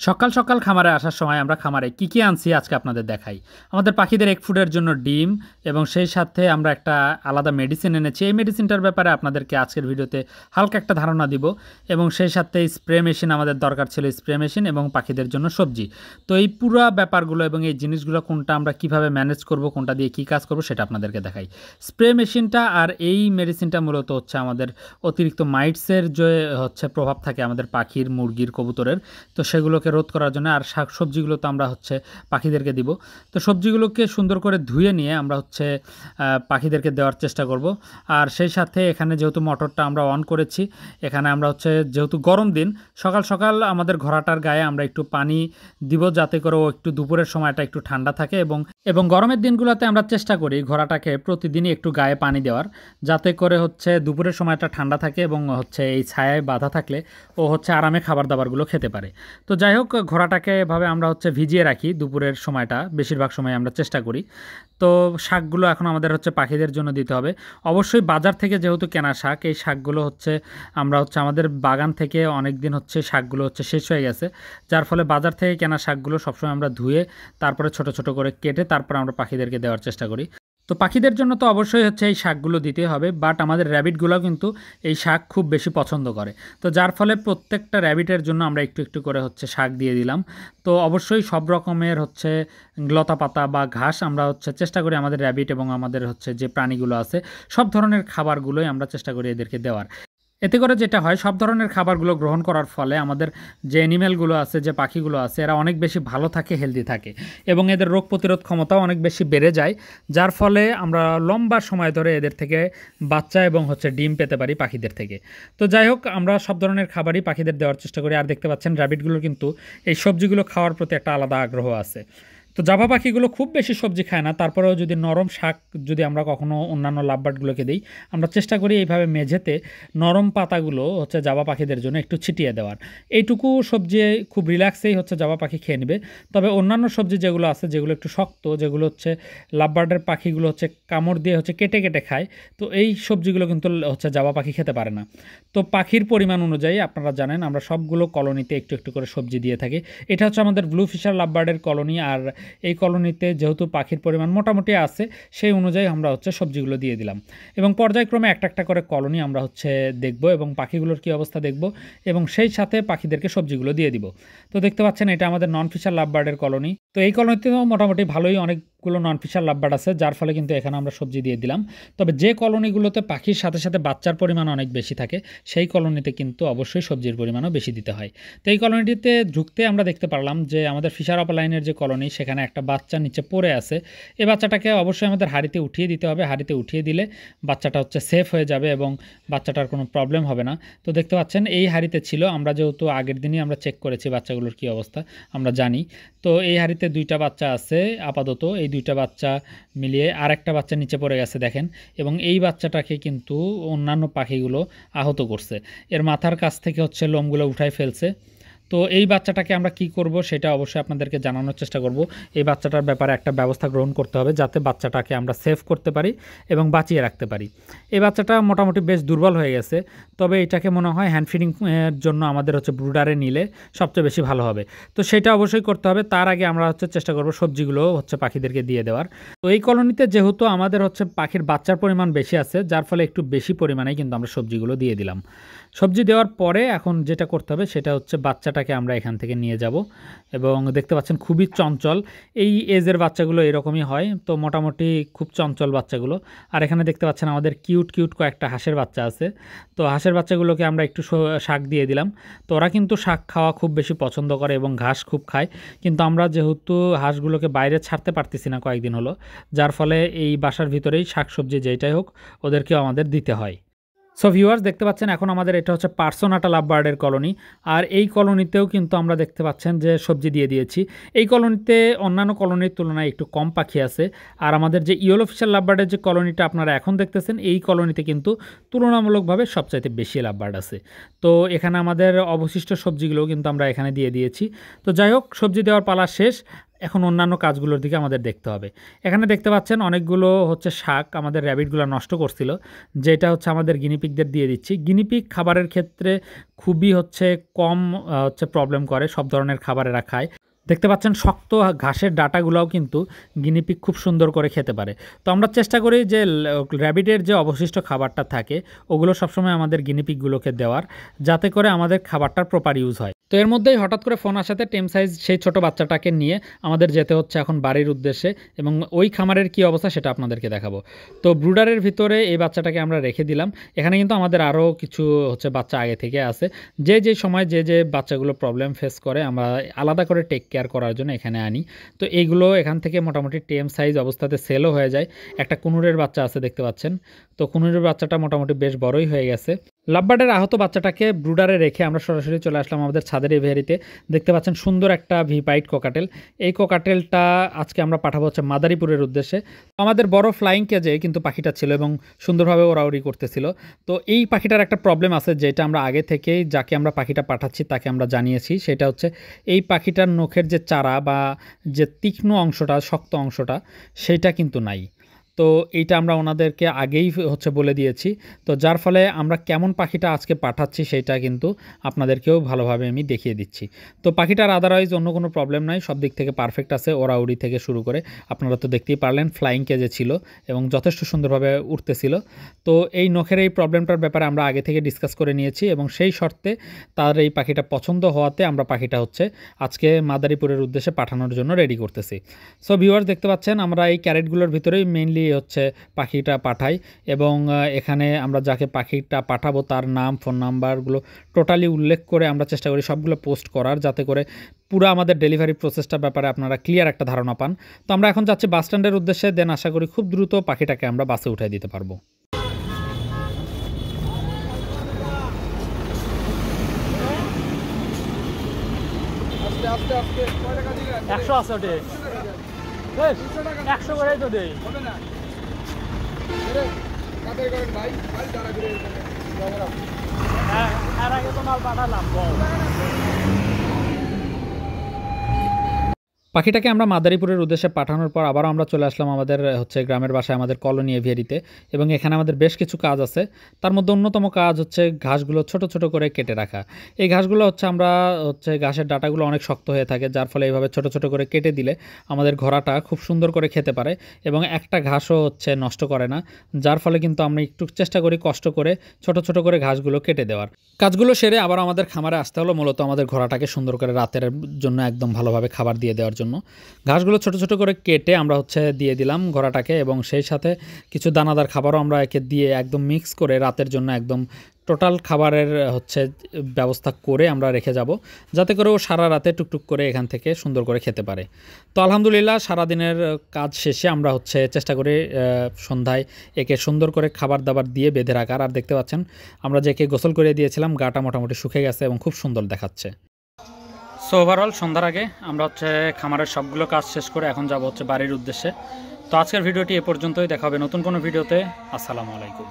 সকাল সকাল খামারে আসার সময় আমরা খামারে কি আনছি আজকে আপনাদের দেখাই। আমাদের পাখিদের এক ফুডের জন্য ডিম এবং সেই সাথে আমরা একটা আলাদা মেডিসিন এনেছি। এই মেডিসিনটার ব্যাপারে আপনাদেরকে আজকের ভিডিওতে হালকা একটা ধারণা দিব এবং সেই সাথে স্প্রে মেশিন আমাদের দরকার ছিল, স্প্রে মেশিন এবং পাখিদের জন্য সবজি। তো এই পুরো ব্যাপারগুলো এবং এই জিনিসগুলো কোনটা আমরা কিভাবে ম্যানেজ করব, কোনটা দিয়ে কী কাজ করব সেটা আপনাদেরকে দেখাই। স্প্রে মেশিনটা আর এই মেডিসিনটা মূলত হচ্ছে আমাদের অতিরিক্ত মাইটসের যে প্রভাব থাকে আমাদের পাখির, মুরগির, কবুতরের, তো সেগুলোকে রোধ করার জন্য। আর শাক সবজিগুলো তো আমরা পাখিদেরকে দিব। তো সবজিগুলোকে সুন্দর করে ধুয়ে নিয়ে আমরা পাখিদেরকে দেওয়ার চেষ্টা করব। আর সেই সাথে এখানে যেহেতু মোটরটা আমরা অন করেছি, এখানে আমরা যেহেতু গরম দিন, সকাল সকাল আমাদের ঘোড়াটার গায়ে আমরা একটু পানি দিব, যাতে করে ও একটু দুপুরের সময়টা একটু ঠান্ডা থাকে। এবং গরমের দিনগুলোতে আমরা চেষ্টা করি ঘোড়াটাকে প্রতিদিনই একটু গায়ে পানি দেওয়ার, যাতে করে দুপুরের সময়টা ঠান্ডা থাকে এবং এই ছায়ায় বাঁধা থাকলে ও আরামে খাবার দাবারগুলো খেতে পারে। তো যাই হোক, ঘোড়াটাকে এভাবে আমরা ভিজিয়ে রাখি দুপুরের সময়টা, বেশিরভাগ সময় আমরা চেষ্টা করি। তো শাকগুলো এখন আমাদের পাখিদের জন্য দিতে হবে। অবশ্যই বাজার থেকে যেহেতু কেনা শাক, এই শাকগুলো আমরা আমাদের বাগান থেকে অনেক দিন শাকগুলো শেষ হয়ে গেছে, যার ফলে বাজার থেকে কেনা শাকগুলো সবসময় আমরা ধুয়ে তারপরে ছোট ছোট করে কেটে তারপর আমরা পাখিদেরকে দেওয়ার চেষ্টা করি। তো পাখিদের জন্য তো অবশ্যই এই শাকগুলো দিতে হবে, বাট আমাদের র্যাবিটগুলো কিন্তু এই শাক খুব বেশি পছন্দ করে। তো যার ফলে প্রত্যেকটা র্যাবিটের জন্য আমরা একটু একটু করে শাক দিয়ে দিলাম। তো অবশ্যই সব রকমের লতা পাতা বা ঘাস আমরা চেষ্টা করি আমাদের র্যাবিট এবং আমাদের যে প্রাণীগুলো আছে সব ধরনের খাবারগুলোই আমরা চেষ্টা করি এদেরকে দেওয়ার। এতে করে যেটা হয়, সব ধরনের খাবারগুলো গ্রহণ করার ফলে আমাদের যে অ্যানিম্যালগুলো আছে, যে পাখিগুলো আছে, এরা অনেক বেশি ভালো থাকে, হেলদি থাকে এবং এদের রোগ প্রতিরোধ ক্ষমতাও অনেক বেশি বেড়ে যায়, যার ফলে আমরা লম্বা সময় ধরে এদের থেকে বাচ্চা এবং ডিম পেতে পারি পাখিদের থেকে। তো যাই হোক, আমরা সব ধরনের খাবারই পাখিদের দেওয়ার চেষ্টা করি। আর দেখতে পাচ্ছেন র্যাবিটগুলোর কিন্তু এই সবজিগুলো খাওয়ার প্রতি একটা আলাদা আগ্রহ আছে। তো জাভা পাখিগুলো খুব বেশি সবজি খায় না, তারপরেও যদি নরম শাক যদি আমরা কখনো অন্যান্য লাভবার্ডগুলোকে দিই, আমরা চেষ্টা করি এইভাবে মেঝেতে নরম পাতাগুলো জাভা পাখিদের জন্য একটু ছিটিয়ে দেওয়ার। এইটুকু সবজি খুব রিল্যাক্সেই জাভা পাখি খেয়ে নেবে। তবে অন্যান্য সবজি যেগুলো আছে, যেগুলো একটু শক্ত, যেগুলো লাভবার্ডের পাখিগুলো কামড় দিয়ে কেটে কেটে খায়, তো এই সবজিগুলো কিন্তু জাভা পাখি খেতে পারে না। তো পাখির পরিমাণ অনুযায়ী আপনারা জানেন আমরা সবগুলো কলোনিতে একটু একটু করে সবজি দিয়ে থাকি। এটা আমাদের ব্লু ফিশার লাভবার্ডের কলোনি। আর এই কলোনিতে যেহেতু পাখির পরিমাণ মোটামুটি আছে, সেই অনুযায়ী আমরা সবজিগুলো দিয়ে দিলাম এবং পর্যায়ক্রমে একটা একটা করে কলোনি আমরা দেখব এবং পাখিগুলোর কী অবস্থা দেখব এবং সেই সাথে পাখিদেরকে সবজিগুলো দিয়ে দিব। তো দেখতে পাচ্ছেন এটা আমাদের নন ফিশার লাভবার্ডের কলোনি। তো এই কলোনিতেও মোটামুটি ভালোই অনেকগুলো নন ফিশার লাভবার্ড আছে, যার ফলে কিন্তু এখানে আমরা সবজি দিয়ে দিলাম। তবে যে কলোনিগুলোতে পাখির সাথে সাথে বাচ্চার পরিমাণ অনেক বেশি থাকে, সেই কলোনিতে কিন্তু অবশ্যই সবজির পরিমাণও বেশি দিতে হয়। তো এই কলোনিটিতে ঢুকতে আমরা দেখতে পারলাম যে আমাদের ফিশার অফ লাইনের যে কলোনি, সেখানে একটা বাচ্চা নিচে পড়ে আছে। এই বাচ্চাটাকে অবশ্যই আমাদের হাঁড়িতে উঠিয়ে দিতে হবে। হাঁড়িতে উঠিয়ে দিলে বাচ্চাটা সেফ হয়ে যাবে এবং বাচ্চাটার কোনো প্রবলেম হবে না। তো দেখতে পাচ্ছেন এই হাঁড়িতে ছিল, আমরা যেহেতু আগের দিনই আমরা চেক করেছি বাচ্চাগুলোর কী অবস্থা আমরা জানি। তো এই হাঁড়িতে 2টা বাচ্চা আছে আপাতত। এই 2টা বাচ্চা মিলিয়ে আর একটা বাচ্চা নিচে পড়ে গেছে দেখেন, এবং এই বাচ্চাটাকে কিন্তু অন্যান্য পাখিগুলো আহত করছে। এর মাথার কাছ থেকে লোমগুলো উঠায় ফেলছে। তো এই বাচ্চাটাকে আমরা কি করব সেটা অবশ্যই আপনাদেরকে জানানোর চেষ্টা করব। এই বাচ্চাটার ব্যাপারে একটা ব্যবস্থা গ্রহণ করতে হবে, যাতে বাচ্চাটাকে আমরা সেভ করতে পারি এবং বাঁচিয়ে রাখতে পারি। এই বাচ্চাটা মোটামুটি বেশ দুর্বল হয়ে গেছে, তবে এটাকে মনে হয় হ্যান্ড ফিডিং এর জন্য আমাদের ব্রুডারে নিলে সবচেয়ে বেশি ভালো হবে। তো সেটা অবশ্যই করতে হবে। তার আগে আমরা চেষ্টা করব সবজিগুলো পাখিদেরকে দিয়ে দেওয়ার। তো এই কলোনিতে যেহেতু আমাদের পাখির বাচ্চার পরিমাণ বেশি আছে, যার ফলে একটু বেশি পরিমাণেই কিন্তু আমরা সবজিগুলো দিয়ে দিলাম। সবজি দেওয়ার পরে এখন যেটা করতে হবে সেটা বাচ্চাটাকে আমরা এখান থেকে নিয়ে যাব এবং দেখতে পাচ্ছেন খুবই চঞ্চল। এই এজের বাচ্চাগুলো এরকমই হয়, তো মোটামুটি খুব চঞ্চল বাচ্চাগুলো। আর এখানে দেখতে পাচ্ছেন আমাদের কিউট কিউট কয়েকটা হাঁসের বাচ্চা আছে। তো হাঁসের বাচ্চাগুলোকে আমরা একটু শাক দিয়ে দিলাম। তো ওরা কিন্তু শাক খাওয়া খুব বেশি পছন্দ করে এবং ঘাস খুব খায়, কিন্তু আমরা যেহেতু হাঁসগুলোকে বাইরে ছাড়তে পারতেছি না কয়েকদিন হলো, যার ফলে এই বাসার ভিতরেই শাক সবজি যেটাই হোক ওদেরকেও আমাদের দিতে হয়। সো ভিউয়ার্স, দেখতে পাচ্ছেন এখন আমাদের এটা পার্সোনাটা লাভবার্ডের কলোনি। আর এই কলোনিতেও কিন্তু আমরা দেখতে পাচ্ছেন যে সবজি দিয়ে দিয়েছি। এই কলোনিতে অন্যান্য কলোনির তুলনায় একটু কম পাখি আছে। আর আমাদের যে ইয়েলো ফিশার লাভবার্ডের যে কলোনিটা আপনারা এখন দেখতেছেন, এই কলোনিতে কিন্তু তুলনামূলকভাবে সবচাইতে বেশি লাভবার্ড আছে। তো এখানে আমাদের অবশিষ্ট সবজিগুলোও কিন্তু আমরা এখানে দিয়ে দিয়েছি। তো যাই হোক, সবজি দেওয়ার পালা শেষ। এখন অন্যান্য কাজগুলোর দিকে আমাদের দেখতে হবে। এখানে দেখতে পাচ্ছেন অনেকগুলো হচ্ছে শাক আমাদের র্যাবিটগুলো নষ্ট করছিল, যেটা হচ্ছে আমাদের গিনিপিগদের দিয়ে দিচ্ছি। গিনিপিগ খাবারের ক্ষেত্রে খুবই হচ্ছে কম হচ্ছে প্রবলেম করে, সব ধরনের খাবার এরা খায়। দেখতে পাচ্ছেন শক্ত ঘাসের ডাটাগুলোও কিন্তু গিনিপিগ খুব সুন্দর করে খেতে পারে। তো আমরা চেষ্টা করি যে র্যাবিটের যে অবশিষ্ট খাবারটা থাকে ওগুলো সবসময় আমাদের গিনিপিগগুলোকে দেওয়ার, যাতে করে আমাদের খাবারটার প্রপার ইউজ হয়। তো এর মধ্যেই হঠাৎ করে ফোন আসাতে টেম সাইজ সেই ছোট বাচ্চাটাকে নিয়ে আমাদের যেতে হচ্ছে এখন বাড়ির উদ্দেশ্যে, এবং ওই খামারের কী অবস্থা সেটা আপনাদেরকে দেখাবো। তো ব্রুডারের ভিতরে এই বাচ্চাটাকে আমরা রেখে দিলাম। এখানে কিন্তু আমাদের আরও কিছু হচ্ছে বাচ্চা আগে থেকে আছে, যে সময় যে বাচ্চাগুলো প্রবলেম ফেস করে আমরা আলাদা করে টেক কেয়ার করার জন্য এখানে আনি। তো এইগুলো এখান থেকে মোটামুটি টেম সাইজ অবস্থাতে সেলও হয়ে যায়। একটা কুনুরের বাচ্চা আছে দেখতে পাচ্ছেন, তো কুনুরের বাচ্চাটা মোটামুটি বেশ বড়ই হয়ে গেছে। লাভবার্ডের আহত বাচ্চাটাকে ব্রুডারে রেখে আমরা সরাসরি চলে আসলাম আমাদের ছাদের এভিয়ারিতে। দেখতে পাচ্ছেন সুন্দর একটা ভিপাইট কোকাটেল। এই কোকাটেলটা আজকে আমরা পাঠাবো হচ্ছে মাদারীপুরের উদ্দেশ্যে। আমাদের বড় ফ্লাইং কেজে কিন্তু পাখিটা ছিল এবং সুন্দরভাবে ওড়াউড়ি করতেছিল। তো এই পাখিটার একটা প্রবলেম আছে, যেটা আমরা আগে থেকেই যাকে আমরা পাখিটা পাঠাচ্ছি তাকে আমরা জানিয়েছি। সেটা হচ্ছে এই পাখিটার নখের যে চারা বা যে তীক্ষ্ণ অংশটা, শক্ত অংশটা, সেইটা কিন্তু নাই। তো এইটা আমরা ওনাদেরকে আগেই হচ্ছে বলে দিয়েছি। তো যার ফলে আমরা কেমন পাখিটা আজকে পাঠাচ্ছি সেটা কিন্তু আপনাদেরকেও ভালোভাবে আমি দেখিয়ে দিচ্ছি। তো পাখিটার আদারওয়াইজ অন্য কোনো প্রবলেম নাই, সব দিক থেকে পারফেক্ট আছে। ওড়াউড়ি থেকে শুরু করে আপনারা তো দেখতেই পারলেন, ফ্লাইং কেজে ছিল এবং যথেষ্ট সুন্দরভাবে উঠতেছিল। তো এই নখের এই প্রবলেমটার ব্যাপারে আমরা আগে থেকে ডিসকাস করে নিয়েছি এবং সেই শর্তে তার এই পাখিটা পছন্দ হওয়াতে আমরা পাখিটা হচ্ছে আজকে মাদারীপুরের উদ্দেশ্যে পাঠানোর জন্য রেডি করতেছি। সো ভিউয়ার্স দেখতে পাচ্ছেন আমরা এই ক্যারেটগুলোর ভিতরেই মেইনলি হচ্ছে পাখিটা পাঠাই, এবং এখানে আমরা যাকে পাখিটা পাঠাবো তার নাম, ফোন নাম্বারগুলো টোটালি উল্লেখ করে আমরা চেষ্টা করি সবগুলো পোস্ট করার, যাতে করে পুরো আমাদের ডেলিভারি প্রসেসটার ব্যাপারে আপনারা ক্লিয়ার একটা ধারণা পান। তো আমরা এখন যাচ্ছি বাস স্ট্যান্ডের উদ্দেশ্যে, দেন আশা করি খুব দ্রুত পাখিটাকে আমরা বাসে উঠাই দিতে পারবো। একশো আছে ওটে, 100 করে তো দেই আর আগে তো মাল পাঠালাম। পাখিটাকে আমরা মাদারীপুরের উদ্দেশ্যে পাঠানোর পর আবারও আমরা চলে আসলাম আমাদের হচ্ছে গ্রামের বাসায়, আমাদের কলোনি এভিয়ারিতে, এবং এখানে আমাদের বেশ কিছু কাজ আছে। তার মধ্যে অন্যতম কাজ হচ্ছে ঘাসগুলো ছোট ছোট করে কেটে রাখা। এই ঘাসগুলো হচ্ছে আমরা হচ্ছে ঘাসের ডাটাগুলো অনেক শক্ত হয়ে থাকে, যার ফলে এইভাবে ছোট ছোট করে কেটে দিলে আমাদের ঘোড়াটা খুব সুন্দর করে খেতে পারে এবং একটা ঘাসও হচ্ছে নষ্ট করে না। যার ফলে কিন্তু আমরা একটু চেষ্টা করি কষ্ট করে ছোট ছোট করে ঘাসগুলো কেটে দেওয়ার। কাজগুলো সেরে আবার আমাদের খামারে আসতে হলো মূলত আমাদের ঘোড়াটাকে সুন্দর করে রাতের জন্য একদম ভালোভাবে খাবার দিয়ে দেওয়ার জন্য। ঘাসগুলো ছোট ছোট করে কেটে আমরা হচ্ছে দিয়ে দিলাম ঘোড়াটাকে, এবং সেই সাথে কিছু দানাদার খাবারও আমরা একে দিয়ে একদম মিক্স করে রাতের জন্য একদম টোটাল খাবারের হচ্ছে ব্যবস্থা করে আমরা রেখে যাব, যাতে করে ও সারা রাতে টুকটুক করে এখান থেকে সুন্দর করে খেতে পারে। তো আলহামদুলিল্লাহ সারাদিনের কাজ শেষে আমরা হচ্ছে চেষ্টা করি সন্ধ্যায় একে সুন্দর করে খাবার দাবার দিয়ে বেঁধে রাখার। আর দেখতে পাচ্ছেন আমরা যে একে গোসল করে দিয়েছিলাম, গাটা মোটামুটি শুকে গেছে এবং খুব সুন্দর দেখাচ্ছে। সো ওভারঅল সন্ধ্যার আগে আমরা হচ্ছে খামারের সবগুলো কাজ শেষ করে এখন যাব হচ্ছে বাড়ির উদ্দেশ্যে। তো আজকের ভিডিওটি এ পর্যন্তই, দেখা হবে নতুন কোনো ভিডিওতে। আসসালামু আলাইকুম।